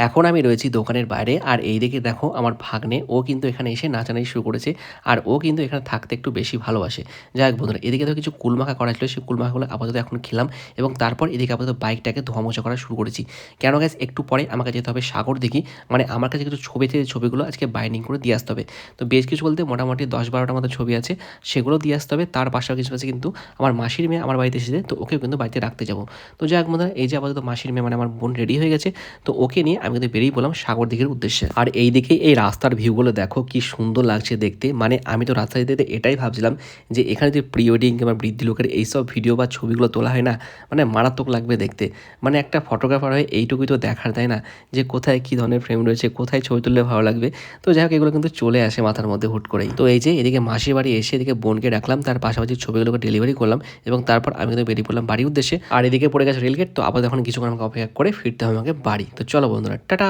এখন আমি রয়েছি দোকানের বাইরে আর এইদিকে দেখো আমার ভাগ্নে ও কিন্তু এখানে এসে নাচানাচি শুরু করেছে। আর ও কিন্তু এখানে থাকতে একটু বেশি ভালোবাসে। যাই হোক বন্ধুরা, এদিকে তো কিছু কুলমাখা করা ছিল, সেই কুলমাখাগুলো আপাতত এখন খেলাম এবং তারপর এদিকে আপাতত বাইকটাকে ধোয়া মোছা করা শুরু করেছি। কেন গাইস, একটু পরে আমাকে যেতে হবে সাগর দিঘি। মানে আমার কাছে কিছু ছবি থেকে ছবিগুলো আজকে বাইন্ডিং করে দিয়ে আসতে হবে। তো বেশ কিছু বলতে মোটামুটি 10-12টার মতো ছবি আছে, সেগুলো দিয়ে আসতে হবে। তার পাশাপাশি কিছু আছে কিন্তু আমার মাসির মেয়ে আমার বাড়িতে এসেছে, তো ওকেও কিন্তু বাড়িতে রাখতে যাবো। তো যাই হোক বন্ধুরা, এই যে আপাতত মাসির মেয়ে মানে আমার বোন রেডি হয়ে গেছে, তো ওকে নিয়ে আমি কিন্তু বেরিয়ে পড়লাম সাগর দিঘির উদ্দেশ্যে। আর এই দিকে এই রাস্তার ভিউগুলো দেখো কি সুন্দর লাগছে দেখতে। মানে আমি তো রাস্তা যেতে যেতে এটাই ভাবছিলাম যে এখানে যে প্রি ওয়েডিং কিংবা বৃদ্ধি লোকের এইসব ভিডিও বা ছবিগুলো তোলা হয় না, মানে মারাত্মক লাগবে দেখতে। মানে একটা ফটোগ্রাফার হয়ে এইটুকুই তো দেখার, তাই না, যে কোথায় কী ধরনের ফ্রেম রয়েছে, কোথায় ছবি তুললে ভালো লাগবে। তো যাই হোক, এগুলো কিন্তু চলে আসে মাথার মধ্যে হুট করেই। তো এই যে এদিকে মাসির বাড়ি এসে এদিকে বোনকে ডাকলাম, তার পাশাপাশি ছবিগুলোকে ডেলিভারি করলাম এবং তারপর আমি কিন্তু বেরিয়ে পড়লাম বাড়ির উদ্দেশ্যে। আর এদিকে পড়ে গেছে রেলগেট, তো আবার এখন কিছুক্ষণ আমাকে অপেক্ষা করে ফিরতে হবে আমাকে বাড়ি। তো চলো বন্ধুরা, টাটা।